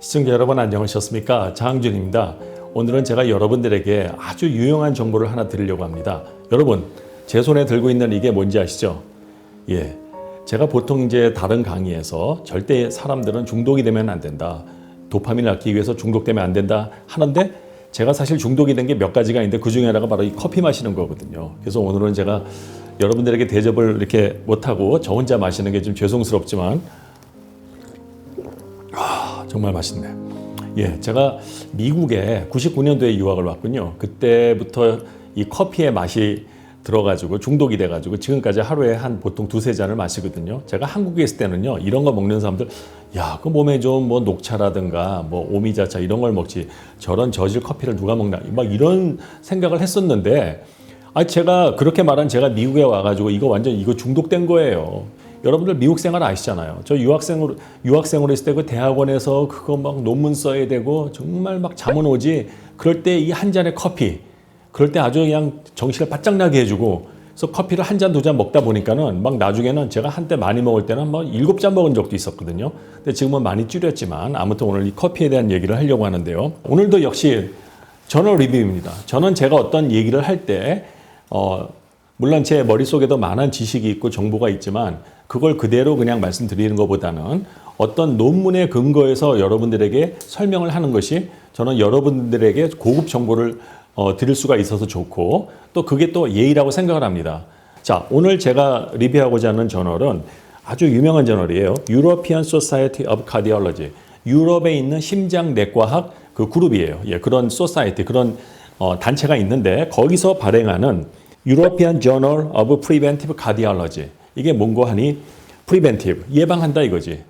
시청자 여러분 안녕하셨습니까? 장항준입니다. 오늘은 제가 여러분들에게 아주 유용한 정보를 하나 드리려고 합니다. 여러분, 제 손에 들고 있는 이게 뭔지 아시죠? 예. 제가 보통 이제 다른 강의에서 절대 사람들은 중독이 되면 안 된다. 도파민을 얻기 위해서 중독되면 안 된다 하는데 제가 사실 중독이 된 게 몇 가지가 있는데 그 중에 하나가 바로 이 커피 마시는 거거든요. 그래서 오늘은 제가 여러분들에게 대접을 이렇게 못하고 저 혼자 마시는 게 좀 죄송스럽지만 정말 맛있네. 예, 제가 미국에 99년도에 유학을 왔군요. 그때부터 이 커피의 맛이 들어가지고 중독이 돼가지고 지금까지 하루에 한 보통 두세 잔을 마시거든요. 제가 한국에 있을 때는요, 이런 거 먹는 사람들, 야, 그 몸에 좀 뭐 녹차라든가 뭐 오미자차 이런 걸 먹지 저런 저질 커피를 누가 먹나 막 이런 생각을 했었는데, 제가 그렇게 말한 제가 미국에 와가지고 이거 중독된 거예요. 여러분들 미국 생활 아시잖아요. 저 유학생으로 있을 때 그 대학원에서 그거 막 논문 써야 되고 정말 막 잠은 오지. 그럴 때 이 한 잔의 커피, 그럴 때 아주 그냥 정신을 바짝 나게 해주고, 그래서 커피를 한 잔, 두 잔 먹다 보니까는 막 나중에는 제가 한때 많이 먹을 때는 막 7잔 먹은 적도 있었거든요. 근데 지금은 많이 줄였지만 아무튼 오늘 이 커피에 대한 얘기를 하려고 하는데요. 오늘도 역시 저널 리뷰입니다. 저는 제가 어떤 얘기를 할 때, 물론 제 머릿속에도 많은 지식이 있고 정보가 있지만 그걸 그대로 그냥 말씀드리는 것보다는 어떤 논문에 근거해서 여러분들에게 설명을 하는 것이 저는 여러분들에게 고급 정보를 드릴 수가 있어서 좋고 또 그게 또 예의라고 생각을 합니다. 자, 오늘 제가 리뷰하고자 하는 저널은 아주 유명한 저널이에요. European Society of Cardiology. 유럽에 있는 심장내과학 그 그룹이에요. 예, 그런 소사이티, 그런 단체가 있는데 거기서 발행하는 European Journal of Preventive Cardiology. 이게 뭔고 하니 Preventive, 예방한다 이거지.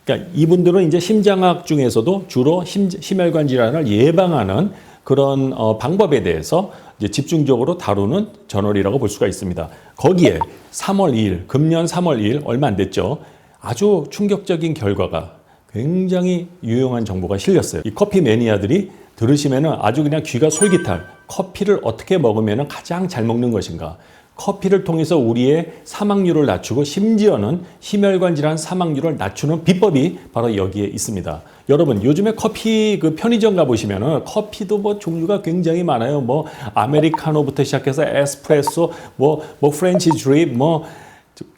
그러니까 이분들은 이제 심장학 중에서도 주로 심혈관 질환을 예방하는 그런 방법에 대해서 이제 집중적으로 다루는 저널이라고 볼 수가 있습니다. 거기에 3월 2일, 금년 3월 2일 얼마 안 됐죠. 아주 충격적인 결과가 굉장히 유용한 정보가 실렸어요. 이 커피 매니아들이 들으시면은 아주 그냥 귀가 솔깃할, 커피를 어떻게 먹으면 가장 잘 먹는 것인가. 커피를 통해서 우리의 사망률을 낮추고 심지어는 심혈관 질환 사망률을 낮추는 비법이 바로 여기에 있습니다. 여러분, 요즘에 커피 그 편의점 가보시면은 커피도 뭐 종류가 굉장히 많아요. 뭐 아메리카노부터 시작해서 에스프레소, 뭐 프렌치 드립, 뭐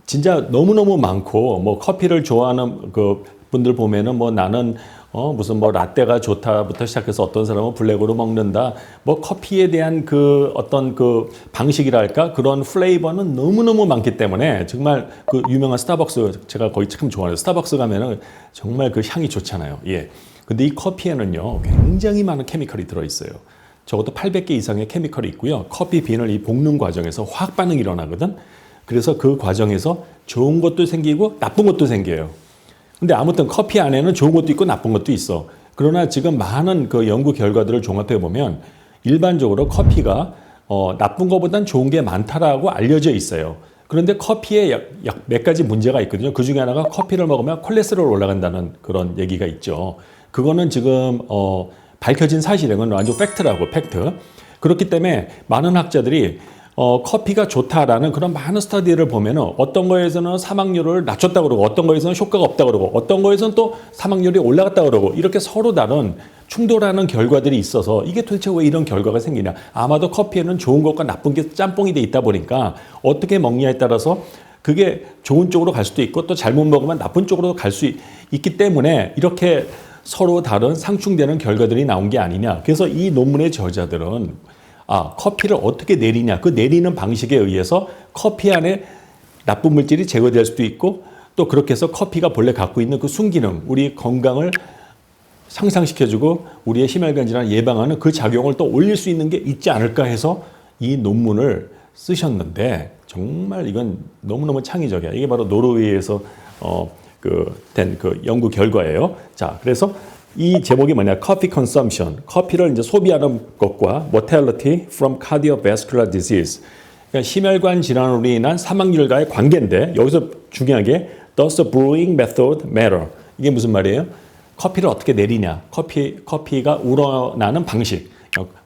진짜 너무너무 많고, 뭐 커피를 좋아하는 그 분들 보면은 뭐 나는 무슨 뭐 라떼가 좋다부터 시작해서 어떤 사람은 블랙으로 먹는다. 뭐 커피에 대한 그 어떤 그 방식이랄까 그런 플레이버는 너무너무 많기 때문에 정말 그 유명한 스타벅스 제가 거의 참 좋아해요. 스타벅스 가면은 정말 그 향이 좋잖아요. 예. 근데 이 커피에는요 굉장히 많은 케미컬이 들어있어요. 적어도 800개 이상의 케미컬이 있고요. 커피 빈을 이 볶는 과정에서 화학 반응이 일어나거든. 그래서 그 과정에서 좋은 것도 생기고 나쁜 것도 생겨요. 근데 아무튼 커피 안에는 좋은 것도 있고 나쁜 것도 있어. 그러나 지금 많은 그 연구 결과들을 종합해 보면 일반적으로 커피가 나쁜 것보단 좋은 게 많다라고 알려져 있어요. 그런데 커피에 약 몇 가지 문제가 있거든요. 그 중에 하나가 커피를 먹으면 콜레스테롤 올라간다는 그런 얘기가 있죠. 그거는 지금 밝혀진 사실은 완전 팩트라고, 팩트. 그렇기 때문에 많은 학자들이 커피가 좋다라는 그런 많은 스터디를 보면은 어떤 거에서는 사망률을 낮췄다고 그러고 어떤 거에서는 효과가 없다고 그러고 어떤 거에서는 또 사망률이 올라갔다고 그러고 이렇게 서로 다른 충돌하는 결과들이 있어서 이게 도대체 왜 이런 결과가 생기냐. 아마도 커피에는 좋은 것과 나쁜 게 짬뽕이 돼 있다 보니까 어떻게 먹냐에 따라서 그게 좋은 쪽으로 갈 수도 있고 또 잘못 먹으면 나쁜 쪽으로 갈 수 있기 때문에 이렇게 서로 다른 상충되는 결과들이 나온 게 아니냐. 그래서 이 논문의 저자들은 커피를 어떻게 내리냐. 그 내리는 방식에 의해서 커피 안에 나쁜 물질이 제거될 수도 있고 또 그렇게 해서 커피가 본래 갖고 있는 그 순기능, 우리 건강을 향상시켜주고 우리의 심혈관 질환을 예방하는 그 작용을 또 올릴 수 있는 게 있지 않을까 해서 이 논문을 쓰셨는데 정말 이건 너무너무 창의적이야. 이게 바로 노르웨이에서 된 그 연구 결과예요. 자, 그래서 이 제목이 뭐냐? Coffee consumption. 커피를 이제 소비하는 것과 mortality from cardiovascular disease. 그러니까 심혈관 질환으로 인한 사망률과의 관계인데 여기서 중요한 게 does the brewing method matter? 이게 무슨 말이에요? 커피를 어떻게 내리냐? 커피가 우러나는 방식.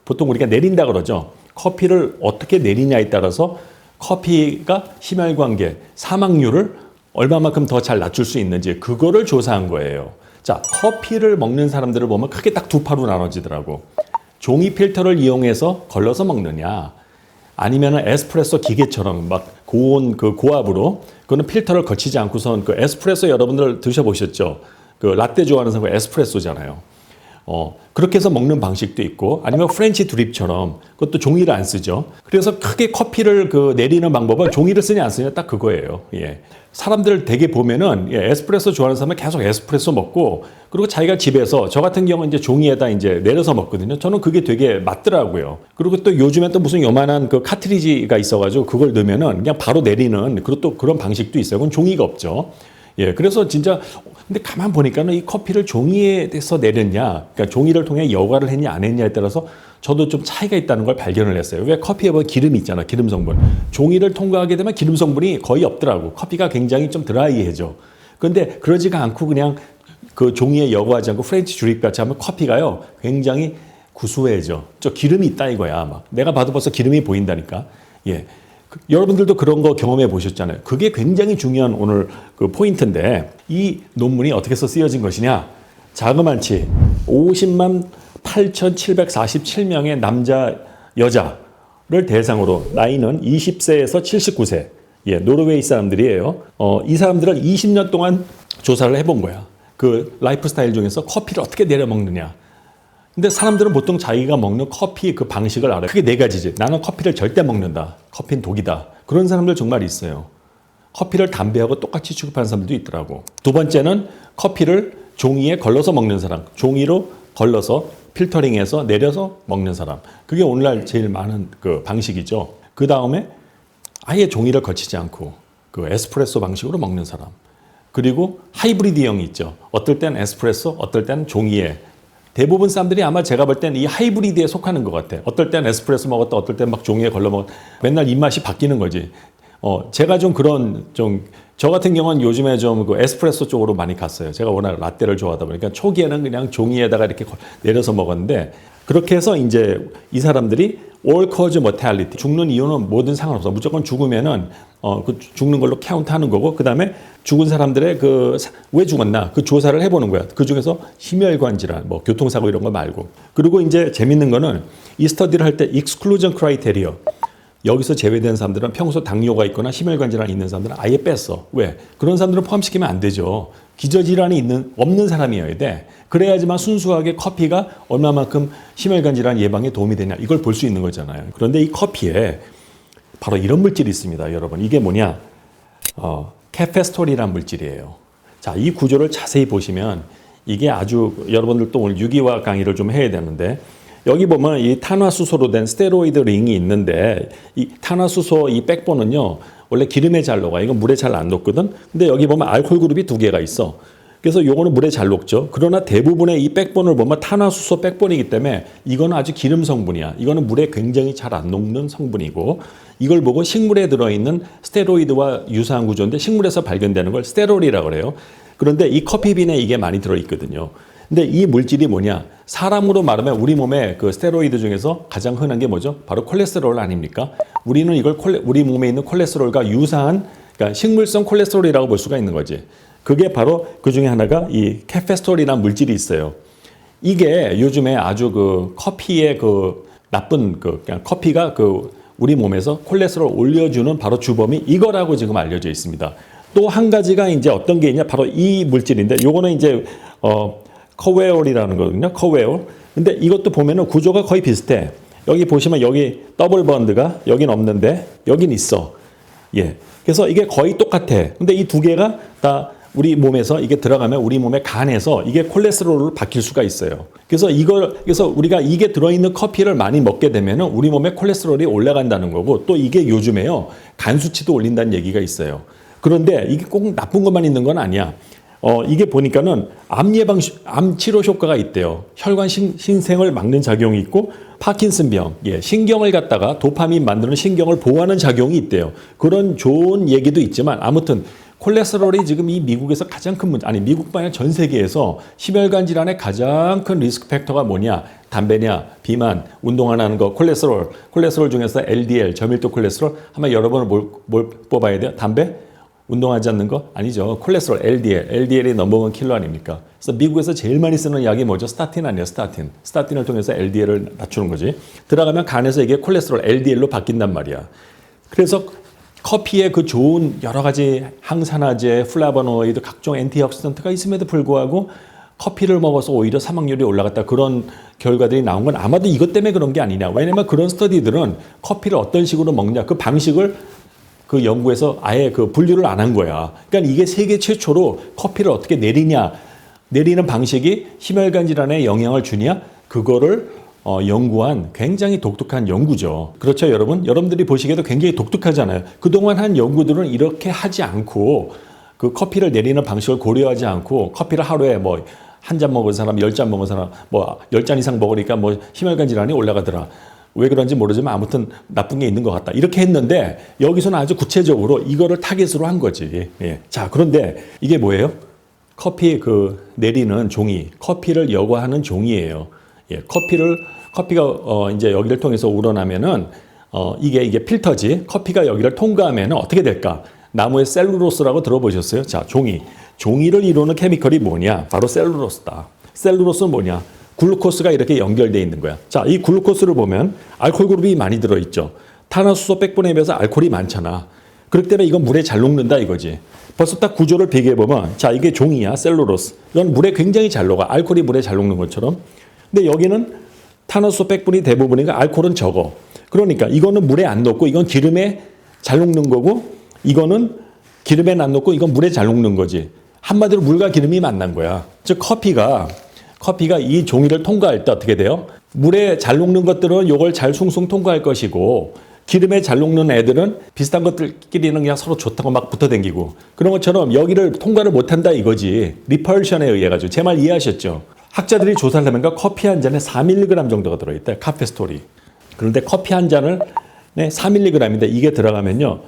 보통 우리가 내린다 그러죠. 커피를 어떻게 내리냐에 따라서 커피가 심혈관계 사망률을 얼마만큼 더 잘 낮출 수 있는지 그거를 조사한 거예요. 자, 커피를 먹는 사람들을 보면 크게 딱 두 파로 나눠지더라고. 종이 필터를 이용해서 걸러서 먹느냐, 아니면 에스프레소 기계처럼 막 고온 그 고압으로, 그거는 필터를 거치지 않고선 그 에스프레소 여러분들 드셔보셨죠? 그 라떼 좋아하는 사람 에스프레소잖아요. 그렇게 해서 먹는 방식도 있고, 아니면 프렌치 드립처럼 그것도 종이를 안 쓰죠. 그래서 크게 커피를 그 내리는 방법은 종이를 쓰냐 안 쓰냐 딱 그거예요. 예. 사람들 되게 보면은 에스프레소 좋아하는 사람은 계속 에스프레소 먹고, 그리고 자기가 집에서, 저 같은 경우는 이제 종이에다 이제 내려서 먹거든요. 저는 그게 되게 맞더라고요. 그리고 또 요즘엔 또 무슨 요만한 그 카트리지가 있어가지고 그걸 넣으면은 그냥 바로 내리는, 그리고 또 그런 방식도 있어요. 그건 종이가 없죠. 예, 그래서 진짜, 근데 가만 보니까는 이 커피를 종이에서 내렸냐, 그러니까 종이를 통해 여과를 했냐 안 했냐에 따라서 저도 좀 차이가 있다는 걸 발견을 했어요. 왜 커피에 보면 기름이 있잖아, 기름 성분. 종이를 통과하게 되면 기름 성분이 거의 없더라고. 커피가 굉장히 좀 드라이해져. 그런데 그러지가 않고 그냥 그 종이에 여과하지 않고 프렌치 드립 같이 하면 커피가요, 굉장히 구수해져. 저 기름이 있다 이거야. 막 내가 봐도 벌써 기름이 보인다니까. 예. 여러분들도 그런 거 경험해 보셨잖아요. 그게 굉장히 중요한 오늘 그 포인트인데, 이 논문이 어떻게 해서 쓰여진 것이냐. 자그만치 50만 8,747명의 남자, 여자를 대상으로, 나이는 20세에서 79세, 예, 노르웨이 사람들이에요. 이 사람들을 20년 동안 조사를 해본 거야. 그 라이프 스타일 중에서 커피를 어떻게 내려 먹느냐. 근데 사람들은 보통 자기가 먹는 커피 그 방식을 알아요. 그게 네 가지지. 나는 커피를 절대 먹는다. 커피는 독이다. 그런 사람들 정말 있어요. 커피를 담배하고 똑같이 취급하는 사람들도 있더라고. 두 번째는 커피를 종이에 걸러서 먹는 사람. 종이로 걸러서 필터링해서 내려서 먹는 사람. 그게 오늘날 제일 많은 그 방식이죠. 그 다음에 아예 종이를 거치지 않고 그 에스프레소 방식으로 먹는 사람. 그리고 하이브리드형이 있죠. 어떨 땐 에스프레소, 어떨 땐 종이에. 대부분 사람들이 아마 제가 볼 땐 이 하이브리드에 속하는 것 같아. 어떨 땐 에스프레소 먹었다, 어떨 땐 막 종이에 걸러 먹었다. 맨날 입맛이 바뀌는 거지. 제가 좀 그런, 저 같은 경우는 요즘에 좀 그 에스프레소 쪽으로 많이 갔어요. 제가 워낙 라떼를 좋아하다 보니까 초기에는 그냥 종이에다가 이렇게 내려서 먹었는데, 그렇게 해서 이제 이 사람들이 all cause mortality, 죽는 이유는 뭐든 상관없어. 무조건 죽으면은 그 죽는 걸로 카운트하는 거고, 그 다음에 죽은 사람들의 그 왜 죽었나 그 조사를 해보는 거야. 그 중에서 심혈관 질환, 뭐 교통사고 이런 거 말고. 그리고 이제 재밌는 거는 이 스터디를 할 때 exclusion criteria, 여기서 제외된 사람들은 평소 당뇨가 있거나 심혈관 질환이 있는 사람들은 아예 뺐어. 왜? 그런 사람들은 포함시키면 안 되죠. 기저질환이 없는 사람이어야 돼. 그래야지만 순수하게 커피가 얼마만큼 심혈관 질환 예방에 도움이 되냐, 이걸 볼 수 있는 거잖아요. 그런데 이 커피에 바로 이런 물질이 있습니다, 여러분. 이게 뭐냐? 카페스토리라는 물질이에요. 자, 이 구조를 자세히 보시면 이게 아주, 여러분들도 오늘 유기화 강의를 좀 해야 되는데, 여기 보면 이 탄화수소로 된 스테로이드 링이 있는데, 이 탄화수소 이 백본은요, 원래 기름에 잘 녹아. 이건 물에 잘 안 녹거든. 근데 여기 보면 알코올 그룹이 두 개가 있어. 그래서 요거는 물에 잘 녹죠. 그러나 대부분의 이 백본을 보면 탄화수소 백본이기 때문에 이거는 아주 기름 성분이야. 이거는 물에 굉장히 잘 안 녹는 성분이고, 이걸 보고 식물에 들어있는 스테로이드와 유사한 구조인데 식물에서 발견되는 걸 스테롤이라고 그래요. 그런데 이 커피빈에 이게 많이 들어있거든요. 근데 이 물질이 뭐냐? 사람으로 말하면 우리 몸에 그 스테로이드 중에서 가장 흔한 게 뭐죠? 바로 콜레스테롤 아닙니까? 우리는 이걸 우리 몸에 있는 콜레스테롤과 유사한, 그러니까 식물성 콜레스테롤이라고 볼 수가 있는 거지. 그게 바로 그 중에 하나가 이 카페스토리라는 물질이 있어요. 이게 요즘에 아주 그 커피의 그 나쁜 그냥 커피가 그 우리 몸에서 콜레스테롤 올려주는 바로 주범이 이거라고 지금 알려져 있습니다. 또 한 가지가 이제 어떤 게 있냐? 바로 이 물질인데, 요거는 이제 커웨올이라는 거거든요. 커웨올. 근데 이것도 보면은 구조가 거의 비슷해. 여기 보시면 여기 더블 번드가 여긴 없는데 여긴 있어. 예. 그래서 이게 거의 똑같아. 근데 이 두 개가 다 우리 몸에서 이게 들어가면 우리 몸의 간에서 이게 콜레스테롤로 바뀔 수가 있어요. 그래서 그래서 우리가 이게 들어있는 커피를 많이 먹게 되면은 우리 몸의 콜레스테롤이 올라간다는 거고, 또 이게 요즘에요, 간 수치도 올린다는 얘기가 있어요. 그런데 이게 꼭 나쁜 것만 있는 건 아니야. 이게 보니까는 암 치료 효과가 있대요. 혈관 신생을 막는 작용이 있고, 파킨슨병, 예, 신경을 갖다가 도파민 만드는 신경을 보호하는 작용이 있대요. 그런 좋은 얘기도 있지만, 아무튼 콜레스테롤이 지금 이 미국에서 가장 큰 문제, 아니 미국뿐만 아니라 전 세계에서 심혈관 질환의 가장 큰 리스크 팩터가 뭐냐? 담배냐, 비만, 운동 안 하는 거, 콜레스테롤 중에서 LDL, 저밀도 콜레스테롤 하면 여러분은 뭘 뽑아야 돼요? 담배, 운동하지 않는 거? 아니죠. 콜레스테롤, LDL. LDL이 넘버원 킬러 아닙니까? 그래서 미국에서 제일 많이 쓰는 약이 뭐죠? 스타틴 아니에요, 스타틴. 스타틴을 통해서 LDL을 낮추는 거지. 들어가면 간에서 이게 콜레스테롤, LDL로 바뀐단 말이야. 그래서 커피에 그 좋은 여러 가지 항산화제, 플라보노이드, 각종 엔티옥시던트가 있음에도 불구하고 커피를 먹어서 오히려 사망률이 올라갔다. 그런 결과들이 나온 건 아마도 이것 때문에 그런 게 아니냐. 왜냐면 그런 스터디들은 커피를 어떤 식으로 먹냐. 그 방식을 그 연구에서 아예 그 분류를 안 한 거야. 그러니까 이게 세계 최초로 커피를 어떻게 내리냐. 내리는 방식이 심혈관 질환에 영향을 주냐. 그거를 연구한 굉장히 독특한 연구죠. 그렇죠, 여러분? 여러분들이 보시기에도 굉장히 독특하잖아요. 그동안 한 연구들은 이렇게 하지 않고 그 커피를 내리는 방식을 고려하지 않고 커피를 하루에 뭐 한 잔 먹은 사람, 10잔 먹은 사람, 뭐 10잔 이상 먹으니까 뭐 심혈관 질환이 올라가더라. 왜 그런지 모르지만 아무튼 나쁜 게 있는 것 같다. 이렇게 했는데 여기서는 아주 구체적으로 이거를 타겟으로 한 거지. 예. 자, 그런데 이게 뭐예요? 커피 그 내리는 종이, 커피를 여과하는 종이에요. 예, 커피가 이제 여기를 통해서 우러나면은 이게 필터지. 커피가 여기를 통과하면은 어떻게 될까? 나무의 셀룰로스라고 들어보셨어요? 자, 종이를 이루는 케미컬이 뭐냐? 바로 셀룰로스다. 셀룰로스는 뭐냐? 글루코스가 이렇게 연결되어 있는 거야. 자, 이 글루코스를 보면 알코올 그룹이 많이 들어있죠. 탄화수소 백분에 비해서 알코올이 많잖아. 그렇기 때문에 이건 물에 잘 녹는다 이거지. 벌써 딱 구조를 비교해보면 자, 이게 종이야, 셀룰로스. 이건 물에 굉장히 잘 녹아. 알코올이 물에 잘 녹는 것처럼. 근데 여기는 탄화수소 백분이 대부분이니까 알코올은 적어. 그러니까 이거는 물에 안 녹고 이건 기름에 잘 녹는 거고 이거는 기름에 안 녹고 이건 물에 잘 녹는 거지. 한마디로 물과 기름이 만난 거야. 즉 커피가 이 종이를 통과할 때 어떻게 돼요? 물에 잘 녹는 것들은 이걸 잘 숭숭 통과할 것이고 기름에 잘 녹는 애들은 비슷한 것들끼리는 그냥 서로 좋다고 막 붙어댕기고 그런 것처럼 여기를 통과를 못한다 이거지. 리펄션에 의해 가지고. 제 말 이해하셨죠? 학자들이 조사를 하면 커피 한 잔에 4mg 정도가 들어있다. 카페스토리. 그런데 커피 한 잔을 4mg인데 이게 들어가면요.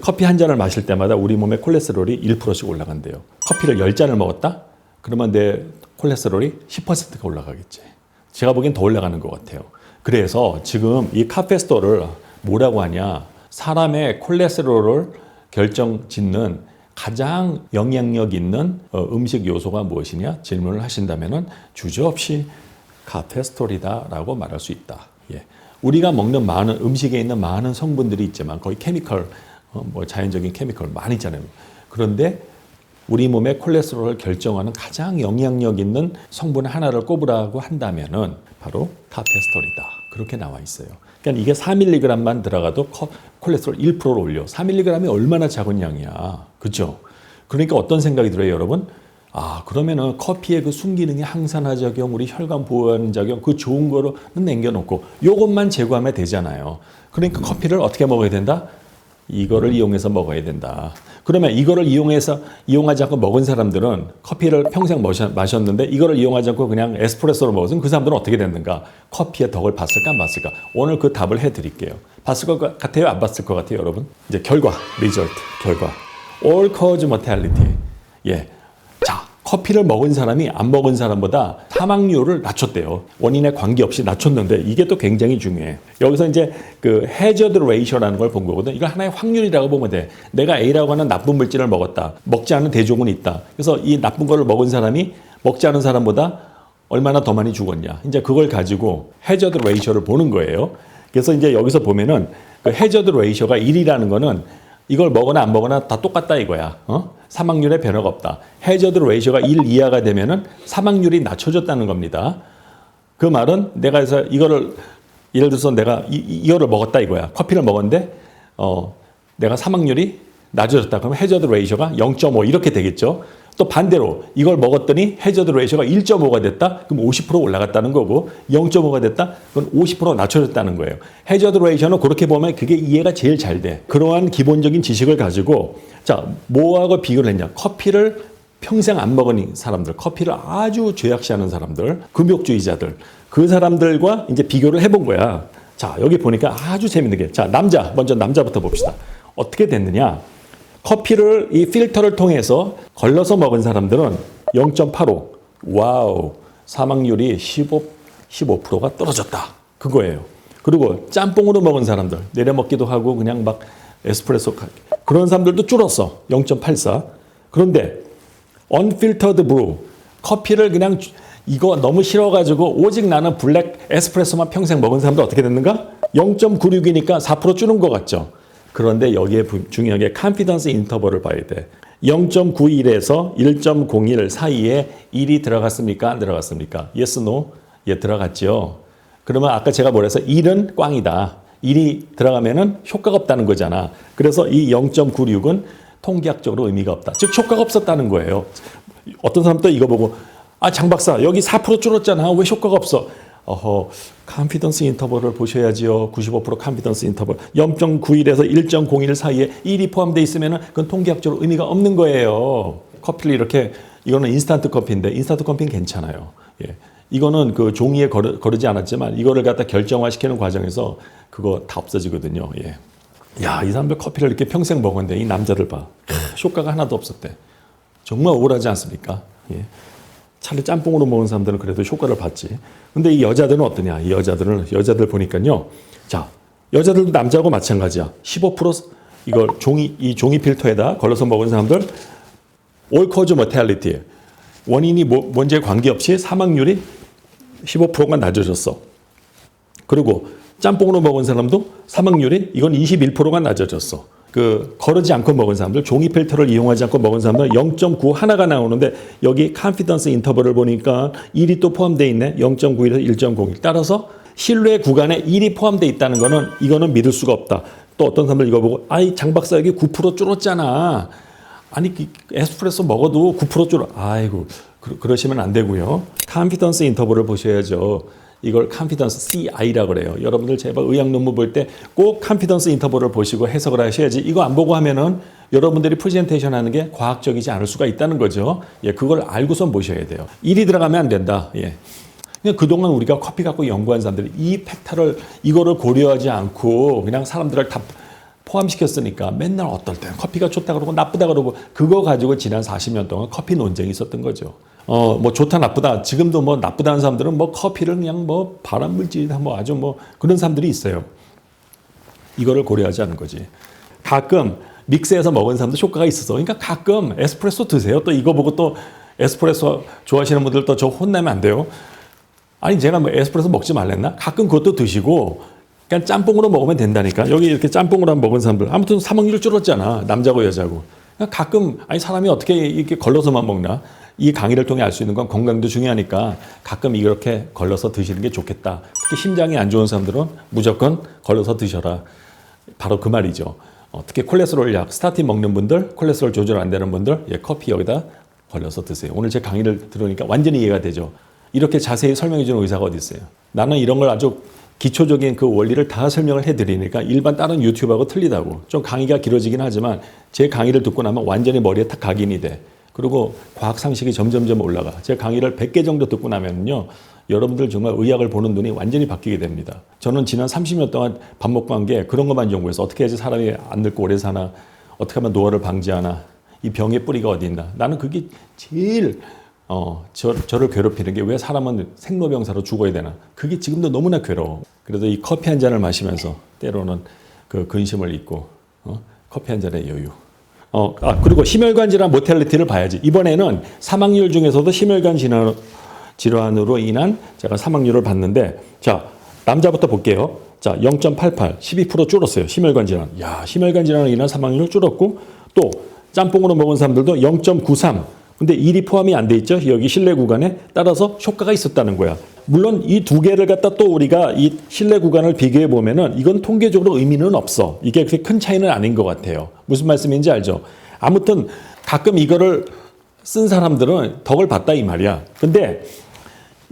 커피 한 잔을 마실 때마다 우리 몸의 콜레스테롤이 1%씩 올라간대요. 커피를 10잔을 먹었다? 그러면 내 콜레스테롤이 10%가 올라가겠지. 제가 보기엔 더 올라가는 것 같아요. 그래서 지금 이 카페스토를 뭐라고 하냐. 사람의 콜레스테롤을 결정짓는 가장 영향력 있는 음식 요소가 무엇이냐 질문을 하신다면 주저없이 카페스토리다라고 말할 수 있다. 예. 우리가 먹는 많은 음식에 있는 많은 성분들이 있지만 거의 케미컬, 뭐 자연적인 케미컬 많이 있잖아요. 그런데 우리 몸의 콜레스테롤을 결정하는 가장 영향력 있는 성분 하나를 꼽으라고 한다면은 바로 카페스토리다. 그렇게 나와 있어요. 그러니까 이게 4mg만 들어가도 콜레스테롤 1%를 올려. 4mg이 얼마나 작은 양이야. 그렇죠? 그러니까 어떤 생각이 들어요, 여러분? 아, 그러면은 커피의 그 순기능의 항산화 작용, 우리 혈관 보호하는 작용, 그 좋은 거로 남겨놓고 요것만 제거하면 되잖아요. 그러니까 커피를 어떻게 먹어야 된다? 이거를 이용해서 먹어야 된다. 그러면 이거를 이용하지 않고 먹은 사람들은 커피를 평생 마셨는데 이거를 이용하지 않고 그냥 에스프레소로 먹었으면 그 사람들은 어떻게 됐는가? 커피의 덕을 봤을까 안 봤을까? 오늘 그 답을 해드릴게요. 봤을 것 같아요? 안 봤을 것 같아요, 여러분? 이제 결과. All cause mortality. 예. 자, 커피를 먹은 사람이 안 먹은 사람보다 사망률을 낮췄대요. 원인에 관계없이 낮췄는데 이게 또 굉장히 중요해. 여기서 이제 그 해저드 레이셔라는 걸 본 거거든. 이거 하나의 확률이라고 보면 돼. 내가 A라고 하는 나쁜 물질을 먹었다. 먹지 않은 대종은 있다. 그래서 이 나쁜 걸 먹은 사람이 먹지 않은 사람보다 얼마나 더 많이 죽었냐. 이제 그걸 가지고 해저드 레이셔를 보는 거예요. 그래서 이제 여기서 보면은 그 해저드 레이셔가 1이라는 거는 이걸 먹거나 안 먹거나 다 똑같다 이거야. 사망률에 변화가 없다. 해저드 레이셔가 1 이하가 되면은 사망률이 낮춰졌다는 겁니다. 그 말은 내가 해서 이거를 예를 들어서 내가 이거를 먹었다 이거야. 커피를 먹었는데 내가 사망률이 낮아졌다. 그러면 해저드 레이셔가 0.5 이렇게 되겠죠. 또 반대로 이걸 먹었더니 해저드 레이셔가 1.5가 됐다. 그럼 50% 올라갔다는 거고 0.5가 됐다. 그건 50% 낮춰졌다는 거예요. 해저드 레이셔는 그렇게 보면 그게 이해가 제일 잘 돼. 그러한 기본적인 지식을 가지고 자, 뭐하고 비교를 했냐. 커피를 평생 안 먹은 사람들, 커피를 아주 죄악시하는 사람들, 금욕주의자들 그 사람들과 이제 비교를 해본 거야. 자, 여기 보니까 아주 재밌는 게 자, 먼저 남자부터 봅시다. 어떻게 됐느냐. 커피를 이 필터를 통해서 걸러서 먹은 사람들은 0.85. 와우. 사망률이 15%가 떨어졌다. 그거예요. 그리고 짬뽕으로 먹은 사람들, 내려 먹기도 하고 그냥 막 에스프레소 그런 사람들도 줄었어. 0.84. 그런데 unfiltered brew 커피를 그냥 이거 너무 싫어가지고 오직 나는 블랙 에스프레소만 평생 먹은 사람도 어떻게 됐는가? 0.96이니까 4% 줄은 것 같죠. 그런데 여기에 중요한 게 컨피던스 인터벌을 봐야 돼. 0.91에서 1.01 사이에 1이 들어갔습니까? 안 들어갔습니까? Yes, no? 예, 들어갔죠. 그러면 아까 제가 뭐랬어? 1은 꽝이다. 1이 들어가면은 효과가 없다는 거잖아. 그래서 이 0.96은 통계학적으로 의미가 없다. 즉 효과가 없었다는 거예요. 어떤 사람도 이거 보고 장 박사 여기 4% 줄었잖아. 왜 효과가 없어? 컨피던스 인터벌을 보셔야지요. 95% 컨피던스 인터벌 0.91에서 1.01 사이에 1이 포함되어 있으면 그건 통계학적으로 의미가 없는 거예요. 커피를 이렇게 이거는 인스턴트 커피인데 인스턴트 커피는 괜찮아요. 예. 이거는 그 종이에 거르지 않았지만 이거를 갖다 결정화시키는 과정에서 그거 다 없어지거든요. 예. 야, 이 사람들 커피를 이렇게 평생 먹었는데 이 남자들 봐. 효과가 하나도 없었대. 정말 억울하지 않습니까? 예. 차라리 짬뽕으로 먹은 사람들은 그래도 효과를 봤지. 근데 이 여자들은 어떠냐? 이 여자들 보니까요. 자, 여자들도 남자하고 마찬가지야. 15% 이걸 이 종이 필터에다 걸러서 먹은 사람들 all cause mortality 원인이 뭔지에 관계없이 사망률이 15%가 낮아졌어. 그리고 짬뽕으로 먹은 사람도 사망률이 이건 21%가 낮아졌어. 그 거르지 않고 먹은 사람들, 종이 필터를 이용하지 않고 먹은 사람들 0.9 하나가 나오는데 여기 컨피던스 인터벌을 보니까 1이 또 포함되어 있네. 0.91에서 1.01. 따라서 신뢰 구간에 1이 포함되어 있다는 거는 이거는 믿을 수가 없다. 또 어떤 사람들 이거 보고 장 박사 여기 9% 줄었잖아. 아니 에스프레소 먹어도 9% 줄어. 아이고 그러시면 안 되고요. 컨피던스 인터벌을 보셔야죠. 이걸 컨피던스 CI라고 그래요. 여러분들 제발 의학 논문 볼 때 꼭 컨피던스 인터벌을 보시고 해석을 하셔야지. 이거 안 보고 하면은 여러분들이 프레젠테이션 하는 게 과학적이지 않을 수가 있다는 거죠. 예, 그걸 알고선 보셔야 돼요. 1이 들어가면 안 된다. 예. 그냥 그동안 우리가 커피 갖고 연구한 사람들이 이 팩터를 이거를 고려하지 않고 그냥 사람들을 다 포함시켰으니까 맨날 어떨 때 커피가 좋다 그러고 나쁘다 그러고 그거 가지고 지난 40년 동안 커피 논쟁이 있었던 거죠. 뭐 좋다 나쁘다 지금도 뭐 나쁘다는 사람들은 뭐 커피를 그냥 뭐 발암물질이다 뭐 아주 뭐 그런 사람들이 있어요. 이거를 고려하지 않은 거지. 가끔 믹스해서 먹은 사람도 효과가 있었어. 그러니까 가끔 에스프레소 드세요. 또 이거 보고 또 에스프레소 좋아하시는 분들 또 저 혼내면 안 돼요. 아니 제가 뭐 에스프레소 먹지 말랬나? 가끔 그것도 드시고 그냥 짬뽕으로 먹으면 된다니까. 여기 이렇게 짬뽕으로 먹은 사람들 아무튼 사망률 줄었잖아. 남자고 여자고. 가끔 사람이 어떻게 이렇게 걸러서만 먹나? 이 강의를 통해 알 수 있는 건 건강도 중요하니까 가끔 이렇게 걸러서 드시는 게 좋겠다. 특히 심장이 안 좋은 사람들은 무조건 걸러서 드셔라. 바로 그 말이죠. 특히 콜레스테롤 약, 스타틴 먹는 분들, 콜레스테롤 조절 안 되는 분들, 커피 여기다 걸러서 드세요. 오늘 제 강의를 들으니까 완전히 이해가 되죠. 이렇게 자세히 설명해 주는 의사가 어디 있어요. 나는 이런 걸 아주 기초적인 그 원리를 다 설명을 해드리니까 일반 다른 유튜브하고 틀리다고. 좀 강의가 길어지긴 하지만 제 강의를 듣고 나면 완전히 머리에 탁 각인이 돼. 그리고 과학 상식이 점점점 올라가. 제 강의를 100개 정도 듣고 나면요. 여러분들 정말 의학을 보는 눈이 완전히 바뀌게 됩니다. 저는 지난 30년 동안 밥 먹고 한 게 그런 것만 연구해서 어떻게 해야지 사람이 안 늙고 오래 사나, 어떻게 하면 노화를 방지하나, 이 병의 뿌리가 어디 있나. 나는 그게 제일 저를 괴롭히는 게 왜 사람은 생로병사로 죽어야 되나. 그게 지금도 너무나 괴로워. 그래도 이 커피 한 잔을 마시면서 때로는 그 근심을 잊고 커피 한 잔의 여유. 그리고 심혈관 질환 모텔리티를 봐야지. 이번에는 사망률 중에서도 심혈관 질환으로 인한 제가 사망률을 봤는데, 자, 남자부터 볼게요. 자, 0.88, 12% 줄었어요. 심혈관 질환. 야, 심혈관 질환으로 인한 사망률 줄었고, 또 짬뽕으로 먹은 사람들도 0.93. 근데 1이 포함이 안 돼 있죠. 여기 신뢰 구간에 따라서 효과가 있었다는 거야. 물론 이 두 개를 갖다 또 우리가 이 신뢰 구간을 비교해 보면은 이건 통계적으로 의미는 없어. 이게 그렇게 큰 차이는 아닌 것 같아요. 무슨 말씀인지 알죠? 아무튼 가끔 이거를 쓴 사람들은 덕을 봤다 이 말이야. 근데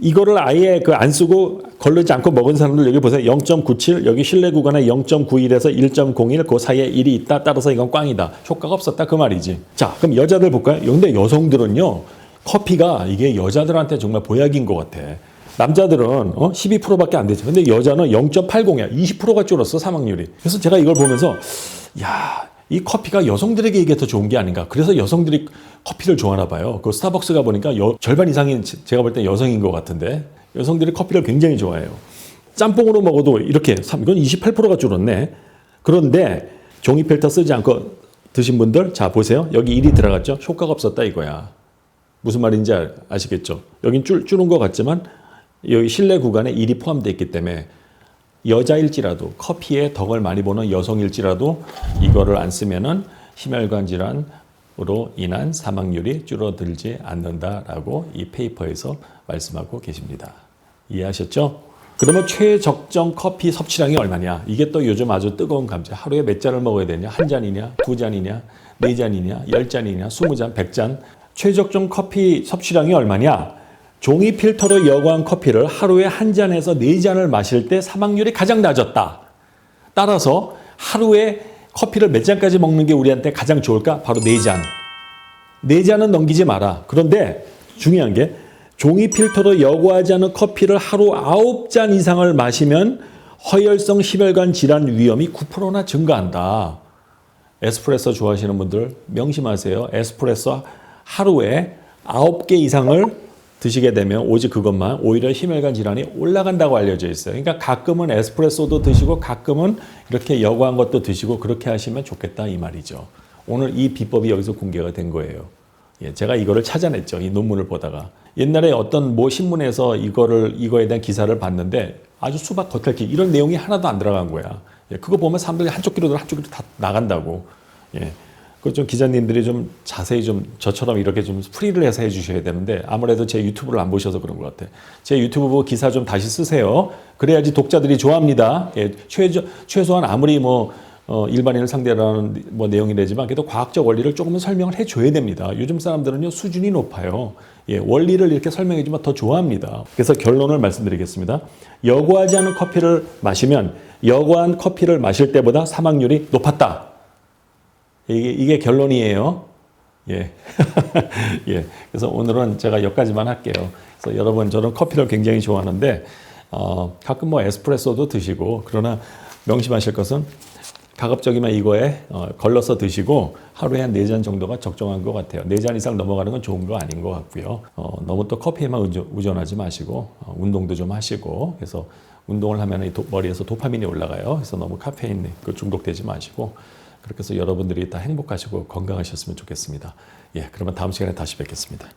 이거를 아예 안 쓰고 걸르지 않고 먹은 사람들 여기 보세요. 0.97 여기 신뢰 구간에 0.91에서 1.01 그 사이에 1이 있다. 따라서 이건 꽝이다. 효과가 없었다 그 말이지. 자, 그럼 여자들 볼까요? 근데 여성들은요. 커피가 이게 여자들한테 정말 보약인 것 같아. 남자들은 12%밖에 안 되죠. 근데 여자는 0.80이야. 20%가 줄었어 사망률이. 그래서 제가 이걸 보면서 야, 이 커피가 여성들에게 이게 더 좋은 게 아닌가. 그래서 여성들이 커피를 좋아하나 봐요. 그 스타벅스 가보니까 절반 이상이 제가 볼 땐 여성인 것 같은데 여성들이 커피를 굉장히 좋아해요. 짬뽕으로 먹어도 이렇게 이건 28%가 줄었네. 그런데 종이 필터 쓰지 않고 드신 분들, 자 보세요. 여기 1이 들어갔죠? 효과가 없었다 이거야. 무슨 말인지 아시겠죠? 여긴 줄은 것 같지만 여기 실내 구간에 1이 포함되어 있기 때문에 여자일지라도 커피에 덕을 많이 보는 여성일지라도 이거를 안 쓰면은 심혈관 질환으로 인한 사망률이 줄어들지 않는다라고 이 페이퍼에서 말씀하고 계십니다. 이해하셨죠? 그러면 최적정 커피 섭취량이 얼마냐? 이게 또 요즘 아주 뜨거운 감자. 하루에 몇 잔을 먹어야 되냐? 한 잔이냐? 두 잔이냐? 네 잔이냐? 10잔이냐? 20잔? 100잔? 최적정 커피 섭취량이 얼마냐? 종이 필터로 여과한 커피를 하루에 한 잔에서 네 잔을 마실 때 사망률이 가장 낮았다. 따라서 하루에 커피를 몇 잔까지 먹는 게 우리한테 가장 좋을까? 바로 네 잔. 네 잔은 넘기지 마라. 그런데 중요한 게 종이 필터로 여과하지 않은 커피를 하루 9잔 이상을 마시면 허혈성 심혈관 질환 위험이 9%나 증가한다. 에스프레소 좋아하시는 분들 명심하세요. 에스프레소 하루에 9개 이상을 드시게 되면 오직 그것만 오히려 심혈관 질환이 올라간다고 알려져 있어요. 그러니까 가끔은 에스프레소도 드시고 가끔은 이렇게 여과한 것도 드시고 그렇게 하시면 좋겠다 이 말이죠. 오늘 이 비법이 여기서 공개가 된 거예요. 예, 제가 이거를 찾아냈죠. 이 논문을 보다가. 옛날에 어떤 모 신문에서 이거에 대한 기사를 봤는데 아주 수박 겉핥기 이런 내용이 하나도 안 들어간 거야. 예, 그거 보면 사람들이 한쪽 귀로 다 나간다고. 예. 그 좀 기자님들이 좀 자세히 좀 저처럼 이렇게 좀 풀이를 해서 해주셔야 되는데 아무래도 제 유튜브를 안 보셔서 그런 것 같아요. 제 유튜브 보고 기사 좀 다시 쓰세요. 그래야지 독자들이 좋아합니다. 예, 최소한 아무리 일반인을 상대로 하는 내용이라지만 그래도 과학적 원리를 조금은 설명을 해줘야 됩니다. 요즘 사람들은요 수준이 높아요. 예, 원리를 이렇게 설명해주면 더 좋아합니다. 그래서 결론을 말씀드리겠습니다. 여과하지 않은 커피를 마시면 여과한 커피를 마실 때보다 사망률이 높았다. 이게 결론이에요. 예. 예. 그래서 오늘은 제가 여기까지만 할게요. 그래서 여러분, 저는 커피를 굉장히 좋아하는데, 가끔 에스프레소도 드시고, 그러나 명심하실 것은 가급적이면 이거에 걸러서 드시고, 하루에 한 4잔 정도가 적정한 것 같아요. 4잔 이상 넘어가는 건 좋은 거 아닌 것 같고요. 너무 또 커피에만 의존하지 마시고, 운동도 좀 하시고, 그래서 운동을 하면 머리에서 도파민이 올라가요. 그래서 너무 카페인에 중독되지 마시고, 그렇게 해서 여러분들이 다 행복하시고 건강하셨으면 좋겠습니다. 예, 그러면 다음 시간에 다시 뵙겠습니다.